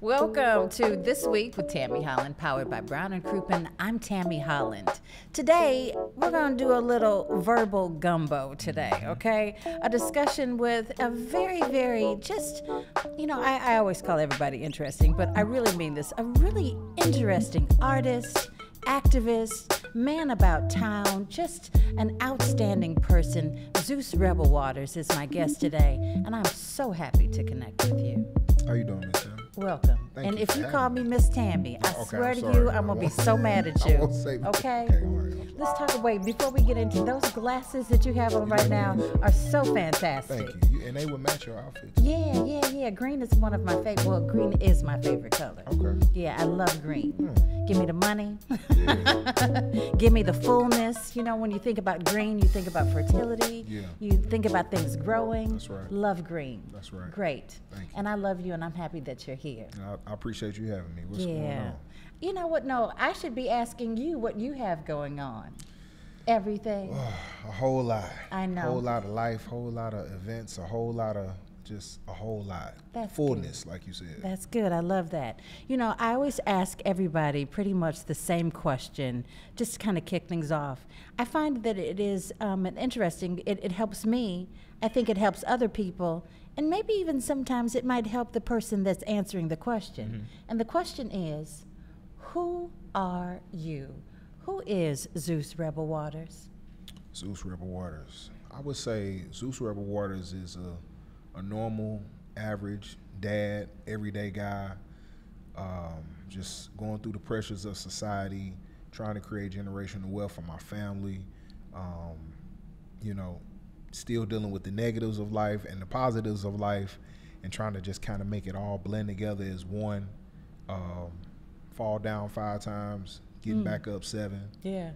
Welcome to This Week with Tammie Holland, powered by Brown & Crouppen. I'm Tammie Holland. Today, we're going to do a little verbal gumbo today, okay? A discussion with a very, just, I always call everybody interesting, but I really mean this, a really interesting artist, activist, man about town, just an outstanding person. Zeus Rebel Waters is my guest today, and I'm so happy to connect with you. How you doing, Miss Tammie? Welcome. Thank and you if for you having call me Miss Tammie, I swear to you, I'm going to be so mad at you. I won't say okay? Okay, all right. Let's talk, wait, before we get into those glasses that you have on right now are so fantastic. Thank you. And they would match your outfit. Yeah. Green is one of my favorite, well, green is my favorite color. Okay. Yeah, I love green. Give me the money. Yeah. Give me the fullness. You know, when you think about green, you think about fertility. Yeah. You think about things growing. That's right. Love green. That's right. Great. Thank you. And I love you, and I'm happy that you're here. I appreciate you having me. What's going on? You know what? No, I should be asking you what you have going on. Everything. A whole lot. I know. A whole lot of life, whole lot of events, a whole lot of just a whole lot. That's fullness, good. like you said. That's good. I love that. You know, I always ask everybody pretty much the same question, just to kind of kick things off. I find that it is interesting. It helps me. I think it helps other people. And maybe even sometimes it might help the person that's answering the question. Mm-hmm. And the question is, who are you? Who is Zeus Rebel Waters? Zeus Rebel Waters. I would say Zeus Rebel Waters is a normal, average dad, everyday guy, just going through the pressures of society, trying to create generational wealth for my family, still dealing with the negatives of life and the positives of life, and trying to just kind of make it all blend together as one. Fall down 5 times, getting back up 7. Yeah.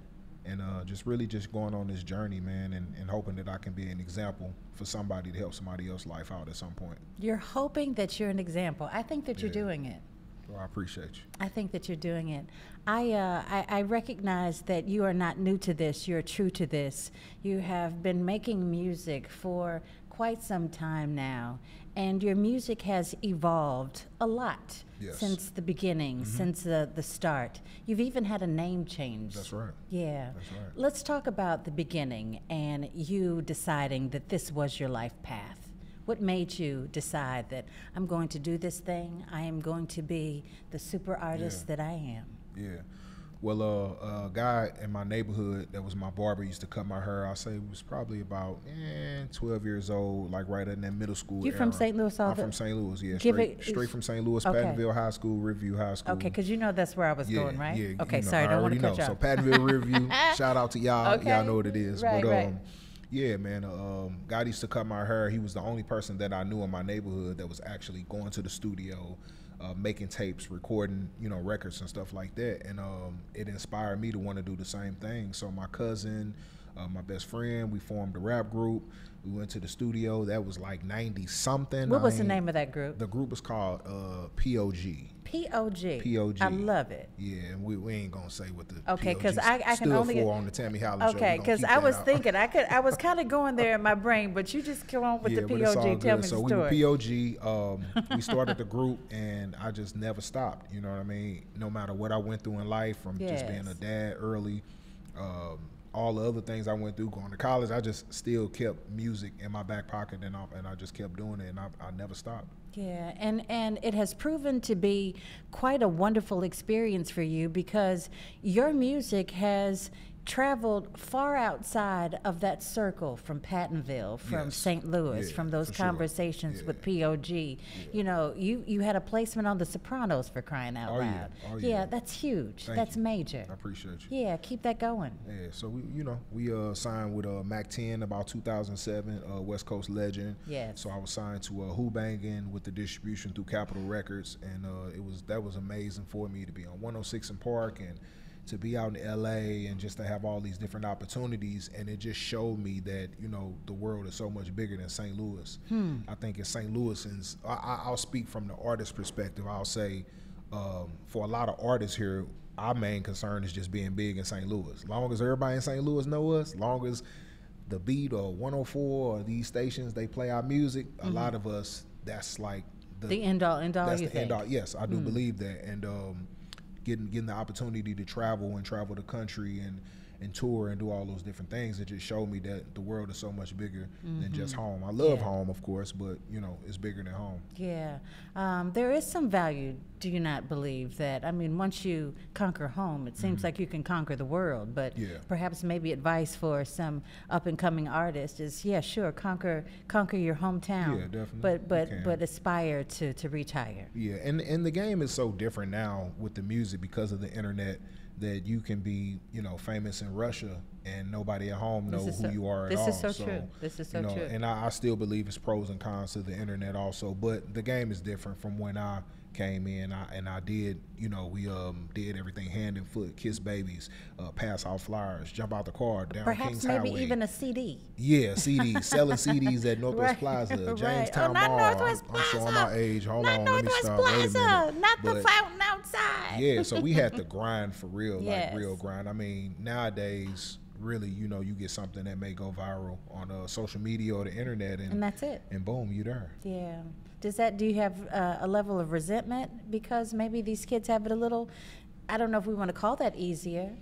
And just really just going on this journey, man, and hoping that I can be an example for somebody to help somebody else's life out at some point. You're hoping that you're an example. I think that you're doing it. Well, I appreciate you. I think that you're doing it. I recognize that you are not new to this. You're true to this. You have been making music for quite some time now, and your music has evolved a lot. Yes. Since the beginning, since the start. You've even had a name change. That's right. Yeah. That's right. Let's talk about the beginning and you deciding that this was your life path. What made you decide that I'm going to do this thing? I am going to be the super artist that I am. Yeah. Well, a guy in my neighborhood that was my barber used to cut my hair. I say he was probably about 12 years old, like right in that middle school You era. from St. Louis? I'm from St. Louis, yeah. Straight from St. Louis, Okay. Pattonville High School, Riverview High School. Okay, because you know that's where I was going, right? Yeah, okay, sorry, I don't want to cut you off. So Pattonville, Riverview, shout out to y'all. Okay. Y'all know what it is. Right, but right. yeah, man, God used to cut my hair. He was the only person that I knew in my neighborhood that was actually going to the studio, making tapes, recording, records and stuff like that. And it inspired me to want to do the same thing. So my cousin, my best friend, we formed a rap group. We went to the studio. That was like 90-something. What was the name of that group? The group was called POG. POG. POG. I love it. Yeah, and we ain't gonna say what the Okay, because POG I can stood only for on the Tammie Holland show. Okay, because I was thinking I was kind of going there in my brain, but you just come on with the but it's all POG. Tell good. me So the story. we were POG. We started the group, and I just never stopped. You know what I mean? No matter what I went through in life, from just being a dad early, all the other things I went through, going to college, I just still kept music in my back pocket, and I just kept doing it, and I never stopped. Yeah, and it has proven to be quite a wonderful experience for you because your music has traveled far outside of that circle from Pattonville, from St. Louis, from those conversations with POG. You know, you had a placement on The Sopranos, for crying out loud. Yeah, that's huge. That's major. I appreciate you. Yeah, keep that going. Yeah, so we signed with Mac 10 about 2007, West Coast legend. Yes. So I was signed to Who Bangin' with the distribution through Capitol Records, and that was amazing for me to be on 106 and Park and to be out in LA and just to have all these different opportunities. And it just showed me that, the world is so much bigger than St. Louis. I think in St. Louis, I'll speak from the artist perspective. I'll say for a lot of artists here, our main concern is just being big in St. Louis. As long as everybody in St. Louis know us, long as the Beat or 104 or these stations, they play our music, a lot of us, that's like the end all, end all. That's you the think? end all. Yes, I do believe that, and getting the opportunity to travel the country and tour and do all those different things, it just showed me that the world is so much bigger than just home. I love home, of course, but it's bigger than home. Yeah, there is some value. Do you not believe that? I mean, once you conquer home, it seems like you can conquer the world. But perhaps maybe advice for some up and coming artists is, sure, conquer your hometown. Yeah, definitely. But aspire to reach higher. Yeah, and the game is so different now with the music because of the internet, that you can be, famous in Russia and nobody at home know who you are at all. This is so true. This is so true. And I still believe it's pros and cons to the internet also, but the game is different from when I came in. I did, we did everything hand and foot, kiss babies, pass out flyers, jump out the car down Kings Highway. Perhaps maybe even a CD. Yeah, CDs, selling CDs at Northwest Plaza, Jamestown Mall. Northwest I'm showing my age. Hold not on, Northwest let me stop. Plaza, Wait a minute. not the fountain outside. Yeah, so we had to grind for real, Yes. like real grind. I mean, nowadays, really, you get something that may go viral on social media or the internet, And that's it. and boom, you there. Yeah. Do you have a level of resentment because maybe these kids have it a little, I don't know if we want to call that easier.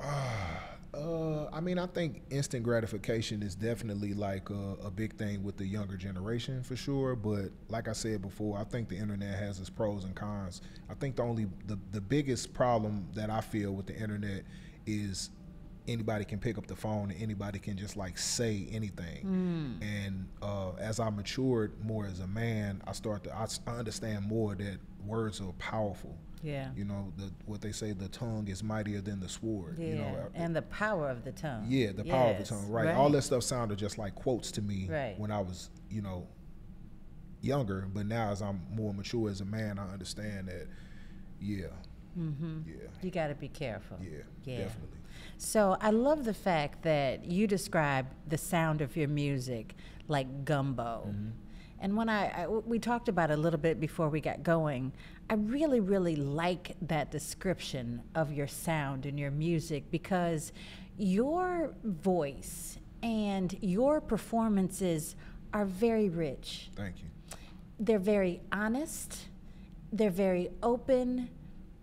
I mean, I think instant gratification is definitely like a big thing with the younger generation for sure. But like I said before, I think the internet has its pros and cons. I think the biggest problem that I feel with the internet is anybody can pick up the phone and anybody can just like say anything. And as I matured more as a man, I understand more that words are powerful. Yeah. What they say, the tongue is mightier than the sword. Yeah. And the power of the tongue. Yeah, the power of the tongue. Right. Right. All that stuff sounded just like quotes to me Right. when I was, younger. But now as I'm more mature as a man, I understand that, yeah. You got to be careful. Yeah, definitely. So I love the fact that you describe the sound of your music like gumbo. And when we talked about it a little bit before we got going, I really, really like that description of your sound and your music, because your voice and your performances are very rich. Thank you. They're very honest. They're very open.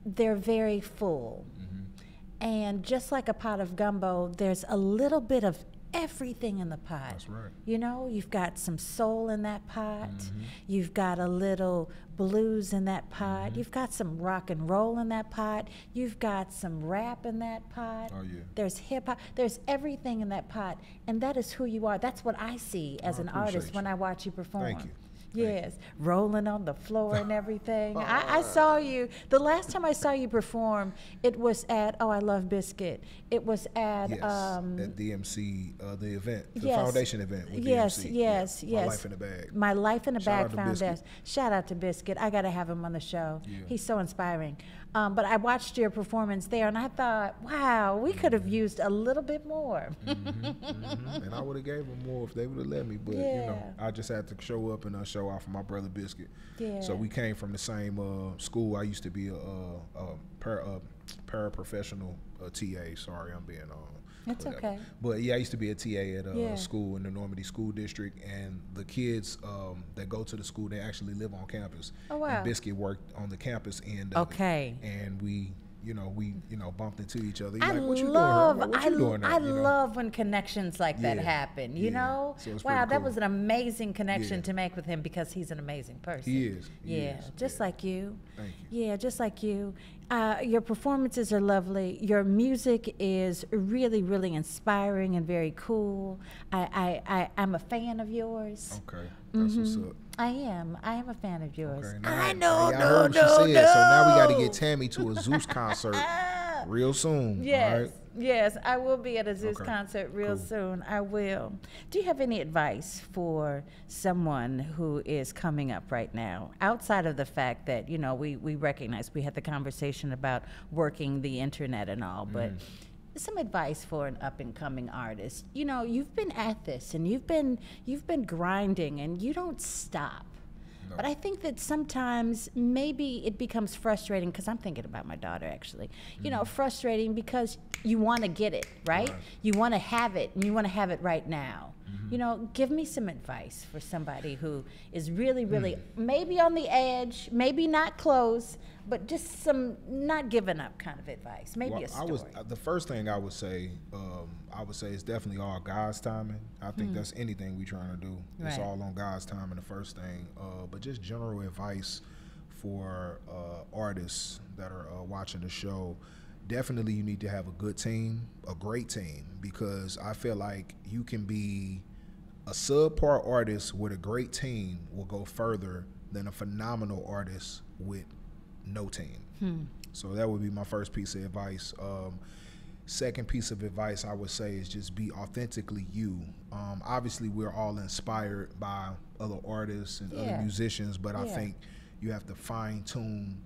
They're very full. And just like a pot of gumbo, there's a little bit of everything in the pot. That's right. You've got some soul in that pot. You've got a little blues in that pot. You've got some rock and roll in that pot. You've got some rap in that pot. Oh, yeah. There's hip hop. There's everything in that pot. And that is who you are. That's what I see as an artist when I watch you perform. Thank you. Yes, rolling on the floor and everything. I saw you, the last time I saw you perform, it was at, I Love Biscuit. It was at... at DMC, the event, the yes, foundation event with yes, DMC. Yes, My Life in a Bag. My Life in a Shout Bag out to Foundation. Biscuit. Shout out to Biscuit. I got to have him on the show. Yeah. He's so inspiring. But I watched your performance there, and I thought, wow, we could have used a little bit more. And I would have gave them more if they would have let me, but I just had to show up and show out for my brother Biscuit. Yeah. So we came from the same school. I used to be a paraprofessional TA. Sorry, I'm being It's whatever. okay. But yeah, I used to be a TA at a school in the Normandy School District, and the kids that go to the school, they actually live on campus. Oh, wow. And Biscuit worked on the campus end of it. And we bumped into each other. He's like, what you doing, Herb? What you doing there? I love when connections like that happen, you know? So it's wow, pretty that cool. was an amazing connection to make with him, because he's an amazing person. He is. Just like you. Thank you. Yeah, just like you. Your performances are lovely. Your music is really, really inspiring and very cool. I'm a fan of yours. Okay, that's what's up. I am a fan of yours. Okay, I know, I heard what she said, so now we got to get Tammie to a Zeus concert real soon. Yes, all right? yes, I will be at a Zeus concert real soon. I will. Do you have any advice for someone who is coming up right now, outside of the fact that, we recognize we had the conversation about working the internet and all, but some advice for an up-and-coming artist? You've been at this, and you've been grinding, and you don't stop. No. But I think that sometimes maybe it becomes frustrating, because I'm thinking about my daughter, actually. Frustrating because you want to get it, right? You want to have it, and you want to have it right now. You know, give me some advice for somebody who is really, really maybe on the edge, maybe not close, but just some not giving up kind of advice. Maybe a story. The first thing I would say it's definitely all God's timing. I think that's anything we trying to do. It's all on God's timing, the first thing. But just general advice for artists that are watching the show. Definitely you need to have a good team, a great team, because I feel like you can be a subpar artist with a great team will go further than a phenomenal artist with no team. So that would be my first piece of advice. Second piece of advice I would say is just be authentically you. Obviously we're all inspired by other artists and other musicians, but I think you have to fine tune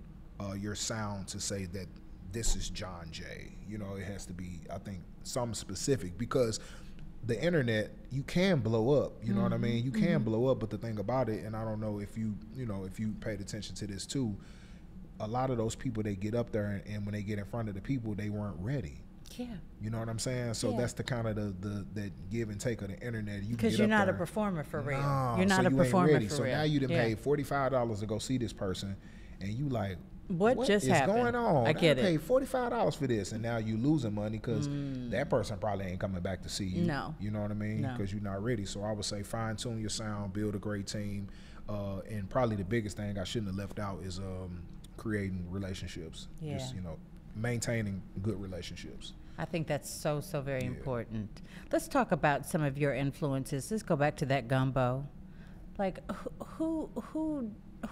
your sound to say that this is John Jay. You know, it has to be, I think, something specific, because the internet, you can blow up. You know what I mean? You can blow up, but the thing about it, and I don't know if you paid attention to this too, a lot of those people, they get up there and when they get in front of the people, they weren't ready. Yeah. You know what I'm saying? So that's the kind of that give and take of the internet. Because you're not a performer for real. You're not a performer for real. So now you done paid $45 to go see this person, and you like, what just happened? What's going on? I get it. Paid $45 for this, and now you losing money because that person probably ain't coming back to see you. No. You know what I mean? Because you're not ready. So I would say fine tune your sound, build a great team, and probably the biggest thing I shouldn't have left out is creating relationships. Just, maintaining good relationships. I think that's so very important. Let's talk about some of your influences. Let's go back to that gumbo. Like who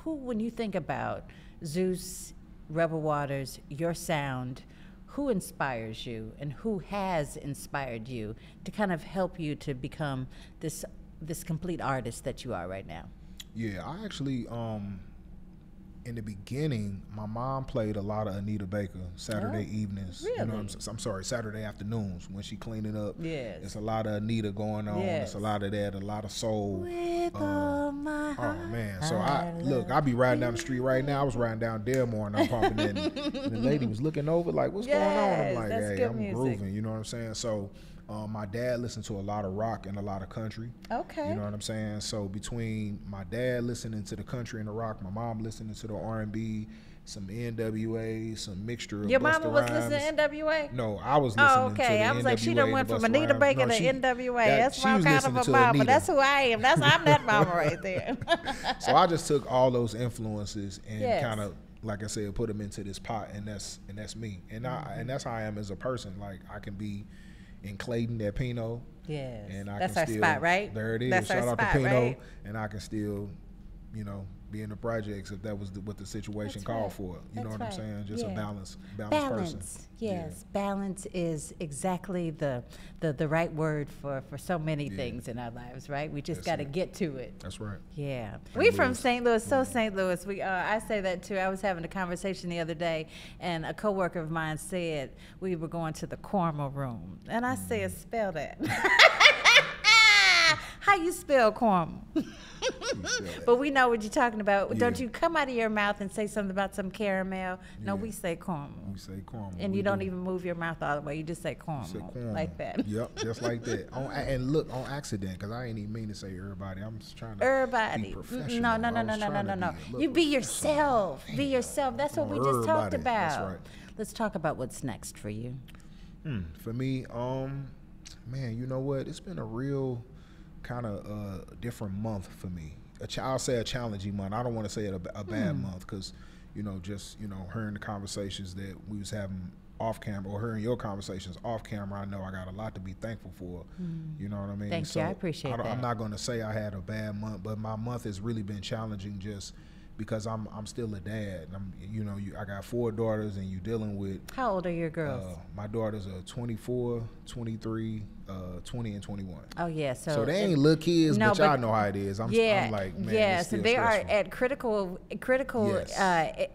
when you think about Zeus Rebel Waters, your sound, who inspires you and who has inspired you to kind of help you to become this complete artist that you are right now? Yeah, I actually in the beginning, my mom played a lot of Anita Baker Saturday evenings. Really? You know I'm sorry, Saturday afternoons when she cleaning up. Yes. It's a lot of Anita going on. Yes. It's a lot of that, a lot of soul. With all my heart, oh man. So I be riding down the street right now. I was riding down Delmore and I'm pumping it. And the lady was looking over like, what's going on? I'm like, hey, I'm grooving, you know what I'm saying? So my dad listened to a lot of rock and a lot of country. Okay. You know what I'm saying? So between my dad listening to the country and the rock, my mom listening to the R&B, some NWA, some mixture of Your Busta mama was Rhymes. listening to NWA? No, I was listening to the okay. I was like, she done went from Anita Baker to NWA. That's my kind of a mama. That's who I am. I'm that mama right there. So I just took all those influences and kind of, like I said, put them into this pot, and that's me. And and that's how I am as a person. Like I can be in Clayton at Pino. Yes. And I that's can our still, spot, right? There it is. That's Shout our out spot, to Pino. right? And I can still, be in the projects if that was what the situation called for. You know what I'm saying? Just a balanced person. Yes. Balance is exactly the right word for so many things in our lives, right? We just got to get to it. That's right. Yeah. We from St. Louis, St. Louis. We I say that too. I was having a conversation the other day, and a coworker of mine said we were going to the Cormal room, and I said, spell that. How you spell Cormal? But we know what you're talking about. Yeah. Don't you come out of your mouth and say something about some caramel? No, we say caramel. We say caramel. And you don't even move your mouth all the way. You just say caramel. Like that. Yep, just like that. And look, on accident, because I ain't even mean to say everybody. I'm just trying to be professional. No. You be yourself. Be yourself. That's what we just talked about. That's right. Let's talk about what's next for you. For me, man, you know what? It's been a real kind of different month for me. I'll say a challenging month. I don't want to say it a bad month because, just hearing the conversations that we was having off camera or hearing your conversations off camera, I know I got a lot to be thankful for. You know what I mean? Thank you. I appreciate that. I'm not going to say I had a bad month, but my month has really been challenging just because I'm still a dad. I got 4 daughters, and you dealing with. How old are your girls? My daughters are 24, 23, 20, and 21. Oh yeah, so they ain't little kids, but y'all know how it is. I'm like, man, yes, and they are at critical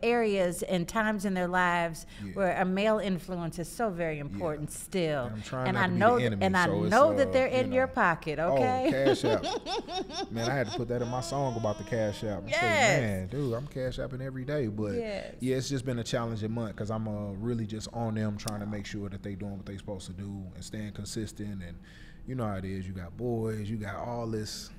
areas and times in their lives where a male influence is so very important still. And I'm trying I know that they're in your pocket. Okay. Oh, Cash App. Man, I had to put that in my song about the Cash App. I said, man, dude, I'm Cash Apping every day, but yeah, it's just been a challenging month because I'm really just on them trying to make sure that they doing what they supposed to do and staying consistent and you know how it is. You got boys, you got all this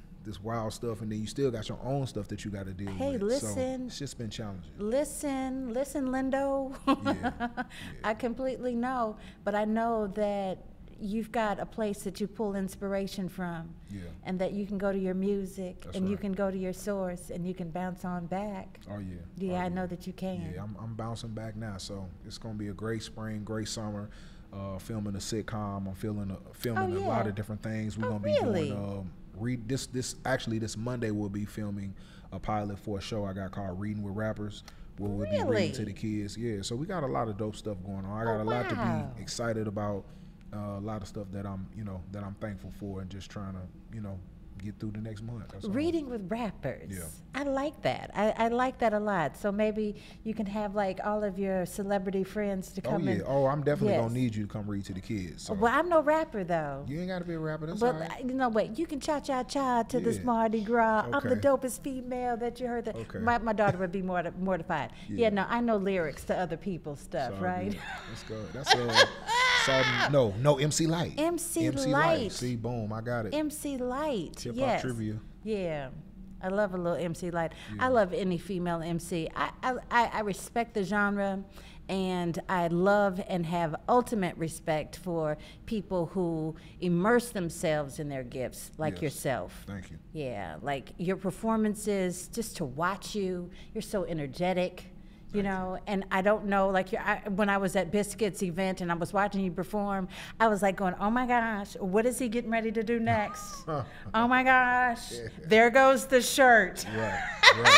wild stuff, and then you still got your own stuff that you got to deal with. Hey, listen. So it's just been challenging. Listen, Lindo. Yeah. I completely know, but I know that you've got a place that you pull inspiration from, and that you can go to your music, and you can go to your source, and you can bounce on back. Oh yeah. Yeah, I know that you can. Yeah, I'm bouncing back now, so it's gonna be a great spring, great summer. Filming a sitcom. I'm filming a lot of different things. We're gonna be doing this Monday we'll be filming a pilot for a show I got called Reading with Rappers, where we'll be reading to the kids. Yeah, so we got a lot of dope stuff going on. I got a lot to be excited about. A lot of stuff that I'm thankful for, and just trying to, get through the next month. That's Reading with rappers. Yeah. I like that. I like that a lot. So maybe you can have like all of your celebrity friends to come in. Oh, I'm definitely gonna need you to come read to the kids. So. Well, I'm no rapper though. You ain't gotta be a rapper. That's But all right. you know what? You can cha-cha-cha to this Mardi Gras. I'm the dopest female that you heard. That my daughter would be mortified. Yeah, no, I know lyrics to other people's stuff, right? Let's go. That's no MC Light. MC Light. See, boom, I got it. MC Light. Hip hop trivia. Yeah. I love a little MC Light. I love any female MC. I respect the genre, and I love and have ultimate respect for people who immerse themselves in their gifts, like yourself. Thank you. Yeah, like your performances, just to watch you, you're so energetic. You know, and I don't know, like when I was at Biscuit's event and I was watching you perform, I was like going, oh my gosh, what is he getting ready to do next? Oh my gosh, there goes the shirt. Right.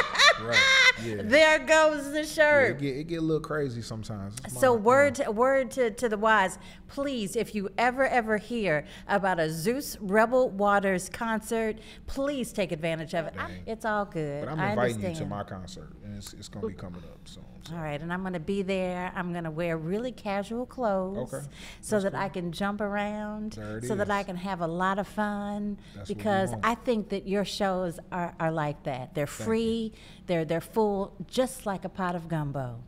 Yeah. There goes the shirt. Yeah, it get a little crazy sometimes. So word to the wise, please, if you ever hear about a Zeus Rebel Waters concert, please take advantage of it. It's all good. But I'm inviting you to my concert, and it's going to be coming up soon. So. All right, and I'm going to be there. I'm going to wear really casual clothes so that I can jump around, so that I can have a lot of fun, because I think that your shows are like that. They're free, they're full, just like a pot of gumbo.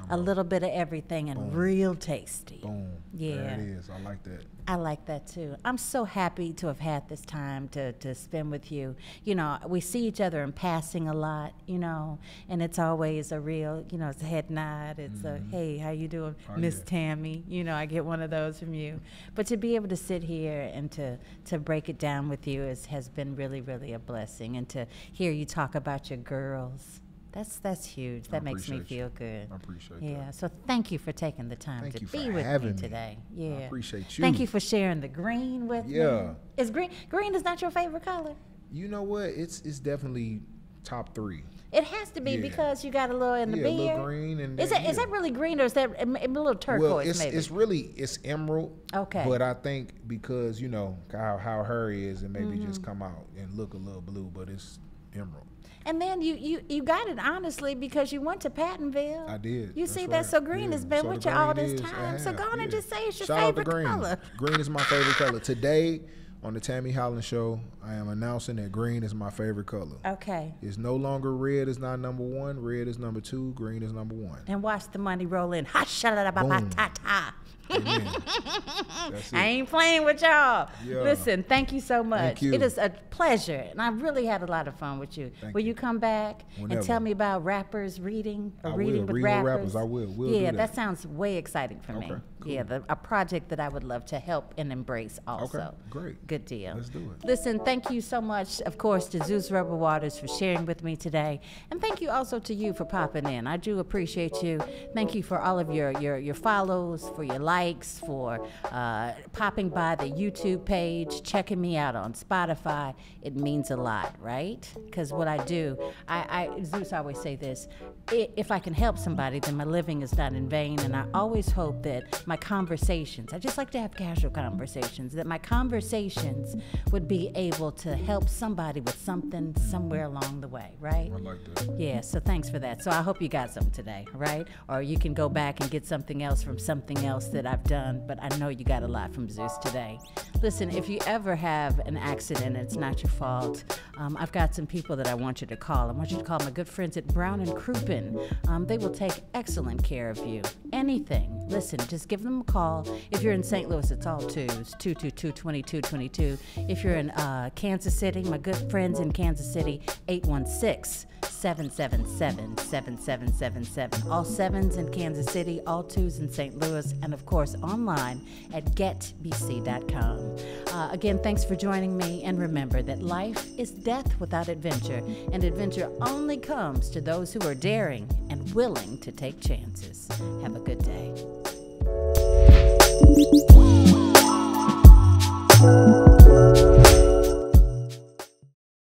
A little bit of everything, and real tasty. Boom. Yeah. There it is. I like that. I like that too. I'm so happy to have had this time to spend with you. You know, we see each other in passing a lot, and it's always a real, it's a head nod. It's a, hey, how you doing, Miss Tammie? I get one of those from you. But to be able to sit here and to break it down with you has been really, really a blessing. And to hear you talk about your girls, that's huge. That makes me feel good. I appreciate that. Yeah, so thank you for taking the time to be with me today. Yeah. I appreciate you. Thank you for sharing the green with me. Is green is not your favorite color? You know what? It's definitely top 3. It has to be because you got a little in the beard. A little green. And is that really green, or is that a little turquoise? Well, it's emerald. Okay. But I think because how her is, it maybe just come out and look a little blue, but it's emerald. And then you got it honestly because you went to Pattonville. I did. You see that? So green has been with you all this time. So go on and just say it's your favorite color. Green is my favorite color. Today on the Tammie Holland Show, I am announcing that green is my favorite color. Okay. It's no longer red is not number 1. Red is number 2. Green is number 1. And watch the money roll in. Ha sha ba ba ta ta. I ain't playing with y'all. Yeah. Listen, thank you so much. Thank you. It is a pleasure, and I really had a lot of fun with you. Will you come back and tell me about rappers reading or reading with rappers? I will. Yeah, that sounds way exciting for me. Cool. Yeah, a project that I would love to help and embrace also. Okay, great. Good deal. Let's do it. Listen, thank you so much, of course, to Zeus Rebel Waters for sharing with me today, and thank you also to you for popping in. I do appreciate you. Thank you for all of your follows, for your likes, for popping by the YouTube page, checking me out on Spotify. It means a lot, right? Because what I do, Zeus always say this, if I can help somebody, then my living is not in vain. And I always hope that my conversations, I just like to have casual conversations, that my conversations would be able to help somebody with something somewhere along the way, right? I like that. Yeah, so thanks for that. So I hope you got something today, right? Or you can go back and get something else from something else that I've done, but I know you got a lot from Zeus today. Listen, if you ever have an accident and it's not your fault, I've got some people that I want you to call. I want you to call my good friends at Brown and Crouppen. They will take excellent care of you. Anything. Listen, just give them a call. If you're in St. Louis, it's all twos, 222-2222. If you're in Kansas City, my good friends in Kansas City, 816-777-7777. All sevens in Kansas City, all twos in St. Louis, and of course online at getbc.com. Again, thanks for joining me, and remember that life is death without adventure, and adventure only comes to those who are daring and willing to take chances. Have a good day.